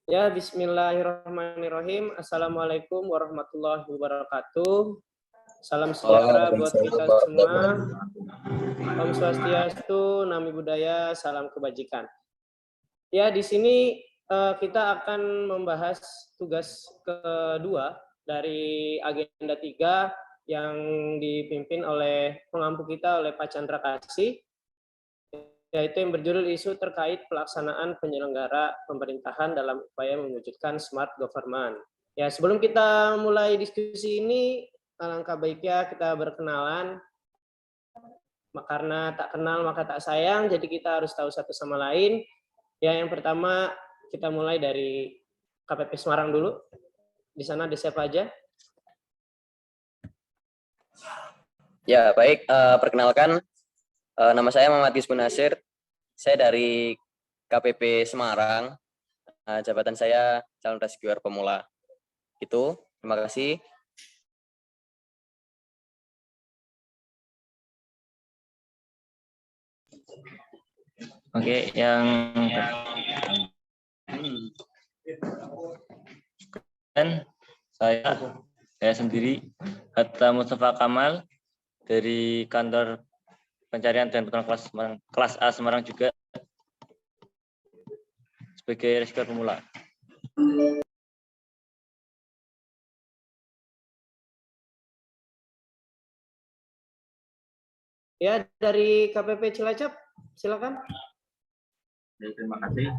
Ya, bismillahirrahmanirrahim. Assalamualaikum warahmatullahi wabarakatuh. Salam sejahtera buat kita semua. Om Swastiastu, Namo Buddhaya, salam kebajikan. Ya, di sini kita akan membahas tugas kedua dari agenda 3 yang dipimpin oleh pengampu kita oleh Pak Chandra Kasih, yaitu yang berjudul isu terkait pelaksanaan penyelenggara pemerintahan dalam upaya mewujudkan smart government. Ya, sebelum kita mulai diskusi ini, alangkah baiknya kita berkenalan, karena tak kenal maka tak sayang, jadi kita harus tahu satu sama lain. Ya, yang pertama kita mulai dari KPP Semarang dulu. Di sana ada siapa aja? Ya, baik. Perkenalkan, nama saya Muhammad Gisbun Nasir. Saya dari KPP Semarang. Jabatan saya calon rescuer pemula. Itu, terima kasih. Oke, saya sendiri Hatta Mustafa Kamal dari kantor pencarian dan pertolongan kelas A Semarang juga sebagai rescuer pemula. Ya, dari KPP Cilacap, silakan. Ya, terima kasih.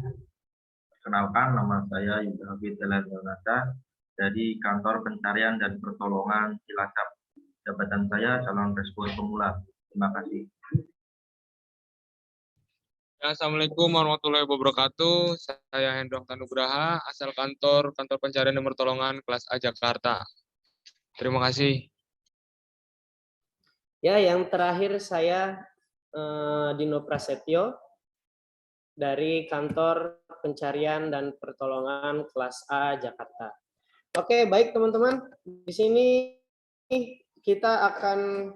Perkenalkan, nama saya Yuda Hafid Elanata dari Kantor Pencarian dan Pertolongan Cilacap. Jabatan saya calon rescuer pemula. Terima kasih. Assalamualaikum warahmatullahi wabarakatuh. Saya Hendro Tanugraha, asal kantor Pencarian dan Pertolongan kelas A Jakarta. Terima kasih. Ya, yang terakhir saya Dino Prasetyo dari Kantor Pencarian dan Pertolongan kelas A Jakarta. Oke, baik teman-teman. Di sini kita akan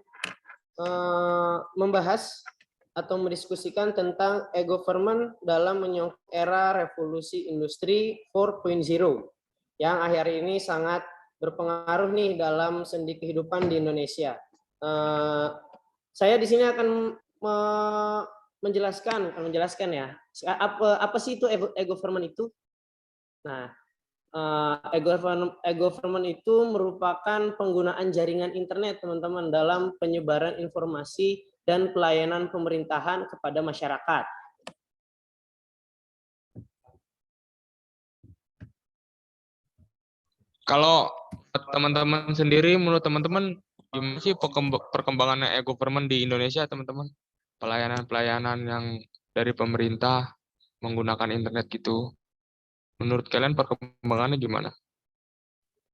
membahas atau mendiskusikan tentang e-government dalam menyambut era revolusi industri 4.0 yang akhir ini sangat berpengaruh nih dalam sendi kehidupan di Indonesia. Saya di sini akan menjelaskan ya, apa sih itu e-government itu? Nah, e-government itu merupakan penggunaan jaringan internet, teman-teman, dalam penyebaran informasi dan pelayanan pemerintahan kepada masyarakat. Kalau teman-teman sendiri, menurut teman-teman, gimana sih perkembangannya e-government di Indonesia, teman-teman? Pelayanan-pelayanan yang dari pemerintah menggunakan internet gitu. Menurut kalian perkembangannya gimana?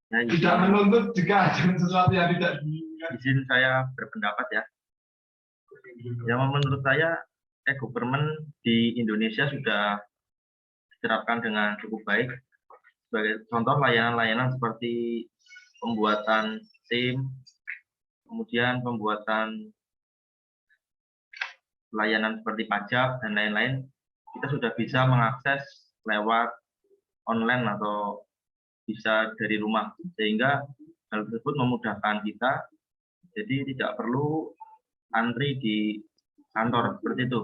Ya, tidak menuntut jika ada sesuatu yang tidak izin saya berpendapat ya. Ya, menurut saya e-government di Indonesia sudah diterapkan dengan cukup baik. Sebagai contoh, layanan-layanan seperti pembuatan SIM, kemudian pembuatan layanan seperti pajak dan lain-lain, kita sudah bisa mengakses lewat online atau bisa dari rumah, sehingga hal tersebut memudahkan kita, jadi tidak perlu antri di kantor seperti itu.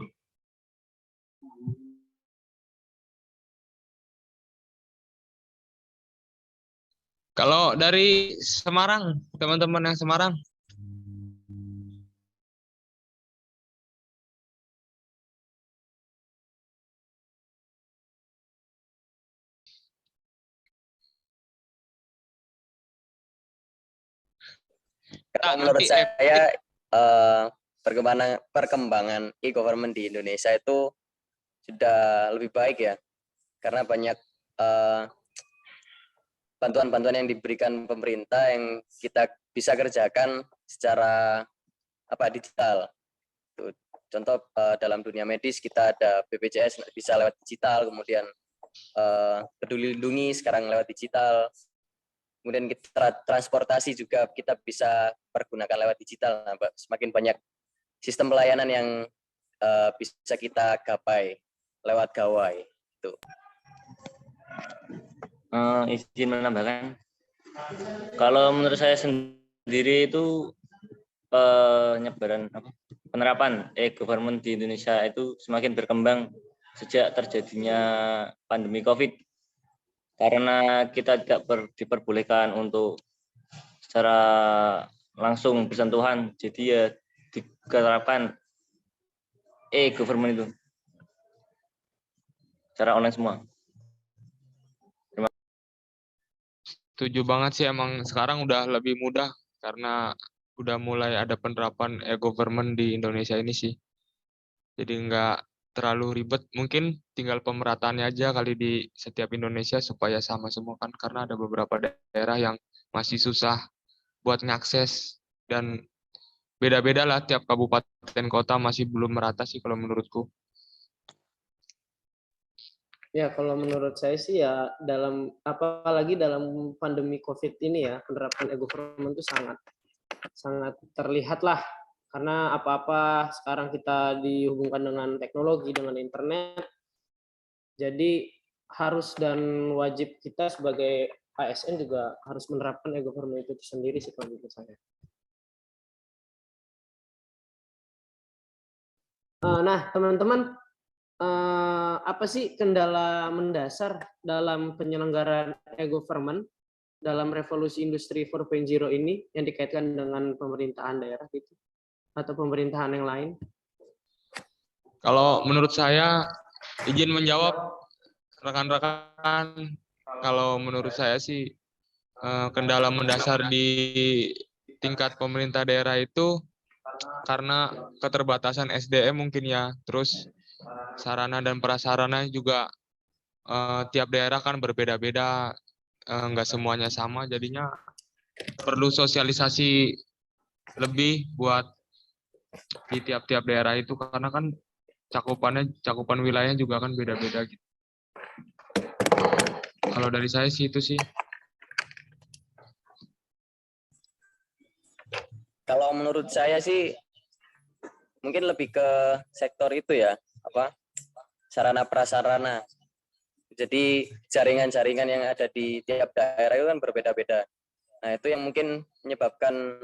Kalau dari Semarang, teman-teman yang Semarang, Menurut saya perkembangan e-government di Indonesia itu sudah lebih baik ya, karena banyak bantuan-bantuan yang diberikan pemerintah yang kita bisa kerjakan secara digital. Contoh dalam dunia medis kita ada BPJS bisa lewat digital, kemudian Peduli Lindungi sekarang lewat digital. Kemudian transportasi juga kita bisa pergunakan lewat digital. Nah, semakin banyak sistem pelayanan yang bisa kita gapai lewat gawai. Itu. Izin menambahkan, kalau menurut saya sendiri itu penerapan e-government di Indonesia itu semakin berkembang sejak terjadinya pandemi COVID, karena kita tidak diperbolehkan untuk secara langsung bersentuhan, jadi ya diterapkan e-government itu secara online semua. Setuju banget sih, emang sekarang udah lebih mudah karena udah mulai ada penerapan e-government di Indonesia ini sih. Jadi nggak terlalu ribet, mungkin tinggal pemerataannya aja kali di setiap Indonesia supaya sama semua kan, karena ada beberapa daerah yang masih susah buat ngakses dan beda-beda lah tiap kabupaten kota, masih belum merata sih kalau menurutku. Ya, kalau menurut saya sih ya apalagi dalam pandemi COVID ini ya, penerapan e-government itu sangat terlihat lah, karena apa-apa sekarang kita dihubungkan dengan teknologi, dengan internet. Jadi harus dan wajib kita sebagai ASN juga harus menerapkan e-government itu sendiri sih kalau menurut saya. Nah, teman-teman, apa sih kendala mendasar dalam penyelenggaraan e-government dalam revolusi industri 4.0 ini yang dikaitkan dengan pemerintahan daerah gitu atau pemerintahan yang lain? Kalau menurut saya, izin menjawab rekan-rekan, kalau menurut saya sih kendala mendasar di tingkat pemerintah daerah itu karena keterbatasan SDM mungkin ya, terus sarana dan prasarana juga tiap daerah kan berbeda-beda, nggak semuanya sama, jadinya perlu sosialisasi lebih buat di tiap-tiap daerah itu, karena kan cakupan wilayahnya juga kan beda-beda gitu. Kalau dari saya sih itu sih. Kalau menurut saya sih mungkin lebih ke sektor itu ya, sarana prasarana. Jadi jaringan-jaringan yang ada di tiap daerah itu kan berbeda-beda. Nah, itu yang mungkin menyebabkan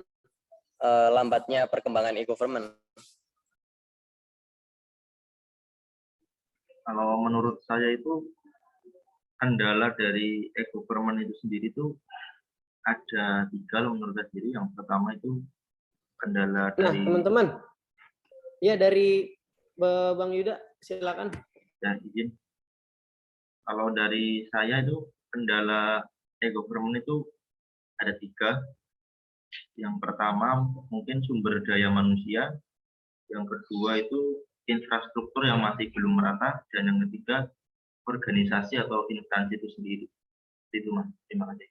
lambatnya perkembangan e-government. Kalau menurut saya itu kendala dari e-government itu sendiri itu ada 3 menurut saya sendiri. Yang pertama itu kendala dari... Nah, teman-teman, ya dari Bang Yuda, silakan. Ya, izin. Kalau dari saya itu kendala e-government itu ada 3. Yang pertama mungkin sumber daya manusia, yang kedua itu infrastruktur yang masih belum merata, dan yang ketiga organisasi atau instansi itu sendiri. Itu Mas, terima kasih.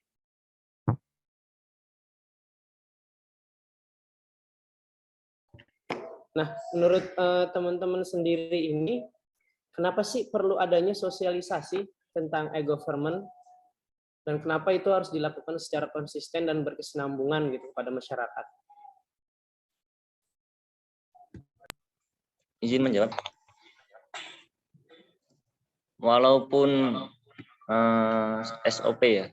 Nah, menurut teman-teman sendiri ini, kenapa sih perlu adanya sosialisasi tentang e-government, dan kenapa itu harus dilakukan secara konsisten dan berkesinambungan gitu pada masyarakat? Izin menjawab. Walaupun SOP ya,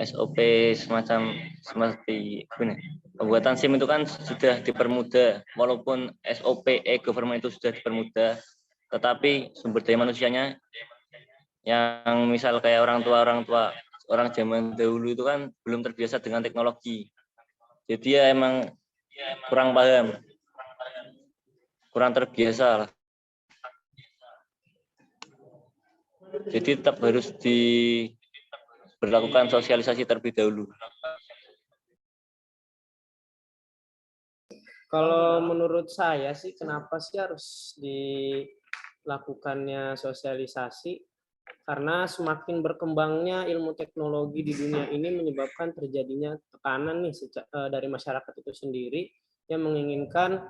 SOP semacam seperti pembuatan SIM itu kan sudah dipermudah, walaupun SOP e-government itu sudah dipermudah, tetapi sumber daya manusianya yang misal kayak orang zaman dahulu itu kan belum terbiasa dengan teknologi, jadi ya emang kurang paham, kurang terbiasa lah. Jadi tetap harus diberlakukan sosialisasi terlebih dahulu. Kalau menurut saya sih, kenapa sih harus dilakukannya sosialisasi? Karena semakin berkembangnya ilmu teknologi di dunia ini menyebabkan terjadinya tekanan nih dari masyarakat itu sendiri yang menginginkan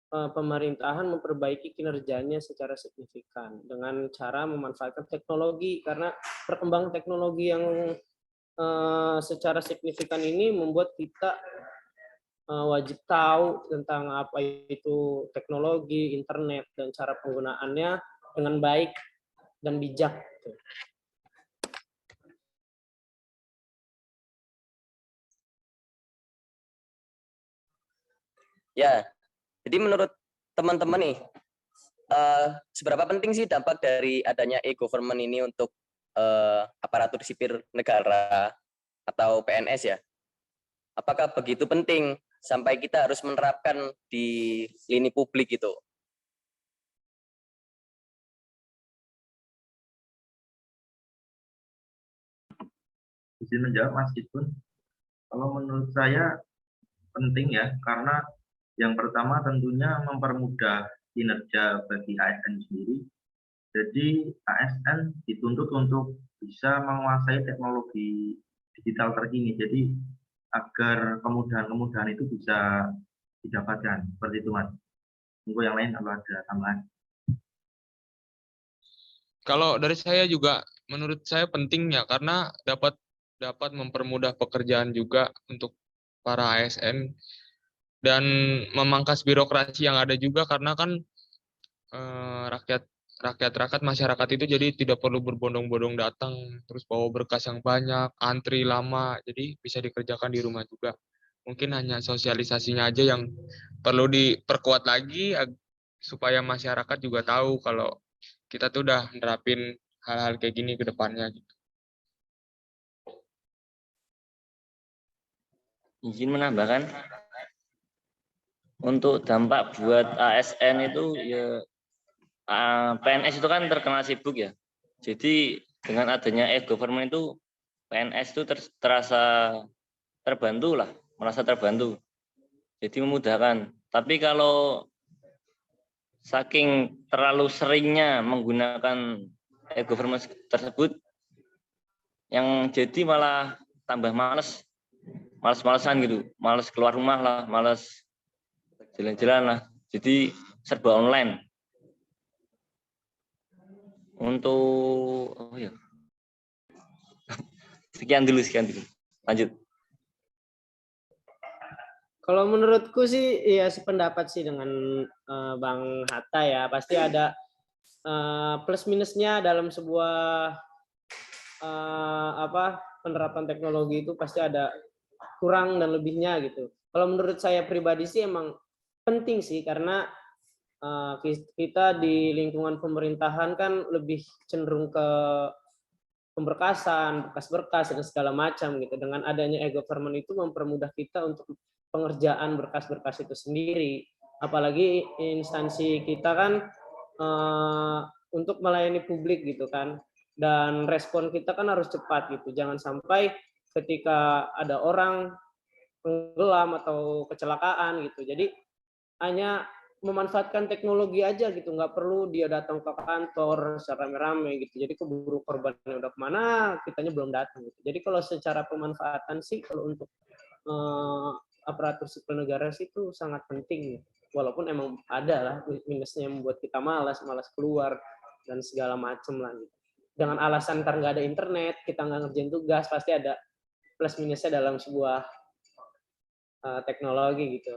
pemerintahan memperbaiki kinerjanya secara signifikan dengan cara memanfaatkan teknologi, karena perkembangan teknologi yang secara signifikan ini membuat kita wajib tahu tentang apa itu teknologi, internet, dan cara penggunaannya dengan baik dan bijak. Ya, jadi menurut teman-teman nih, seberapa penting sih dampak dari adanya e-government ini untuk aparatur sipil negara atau PNS ya? Apakah begitu penting sampai kita harus menerapkan di lini publik itu? Izin menjawab Mas Kipun. Kalau menurut saya penting ya, karena yang pertama tentunya mempermudah kinerja bagi ASN sendiri. Jadi ASN dituntut untuk bisa menguasai teknologi digital terkini. Jadi agar kemudahan-kemudahan itu bisa didapatkan. Seperti itu Mas. Tunggu yang lain kalau ada tambahan. Kalau dari saya juga, menurut saya penting ya, karena dapat mempermudah pekerjaan juga untuk para ASN dan memangkas birokrasi yang ada juga, karena kan rakyat masyarakat itu jadi tidak perlu berbondong-bondong datang terus bawa berkas yang banyak, antri lama, jadi bisa dikerjakan di rumah juga. Mungkin hanya sosialisasinya aja yang perlu diperkuat lagi supaya masyarakat juga tahu kalau kita tuh udah nerapin hal-hal kayak gini ke depannya gitu. Izin menambahkan, untuk dampak buat ASN itu ya, PNS itu kan terkenal sibuk ya. Jadi dengan adanya e-government itu PNS itu terasa terbantu lah, merasa terbantu. Jadi memudahkan. Tapi kalau saking terlalu seringnya menggunakan e-government tersebut, yang jadi malah tambah males-malesan gitu, males keluar rumah lah, males jalan-jalan lah. Jadi serba online. Untuk sekian dulu. Lanjut. Kalau menurutku sih ya sependapat sih dengan Bang Hatta ya. Pasti ada plus minusnya dalam sebuah penerapan teknologi itu, pasti ada kurang dan lebihnya gitu. Kalau menurut saya pribadi sih emang penting sih, karena kita di lingkungan pemerintahan kan lebih cenderung ke pemberkasan, berkas-berkas dan segala macam gitu. Dengan adanya e-government itu mempermudah kita untuk pengerjaan berkas-berkas itu sendiri. Apalagi instansi kita kan untuk melayani publik gitu kan. Dan respon kita kan harus cepat gitu. Jangan sampai ketika ada orang tenggelam atau kecelakaan gitu. Jadi hanya memanfaatkan teknologi aja gitu, nggak perlu dia datang ke kantor secara rame-rame gitu. Jadi keburu korbannya udah kemana, kitanya belum datang gitu. Jadi kalau secara pemanfaatan sih, kalau untuk aparatur sipil negara sih itu sangat penting. Walaupun emang ada lah minusnya yang membuat kita malas keluar dan segala macam lah gitu. Dengan alasan ntar nggak ada internet, kita nggak ngerjain tugas, pasti ada plus minusnya dalam sebuah teknologi gitu.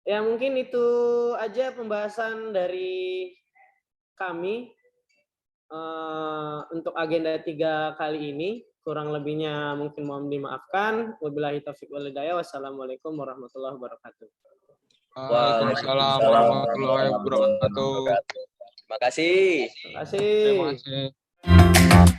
Ya mungkin itu aja pembahasan dari kami untuk agenda 3 kali ini. Kurang lebihnya mungkin mohon dimaafkan. Wabillahi taufiq wal hidayah. Wassalamualaikum warahmatullahi wabarakatuh. Waalaikumsalam warahmatullahi wabarakatuh. Terima kasih. Terima kasih. Terima kasih.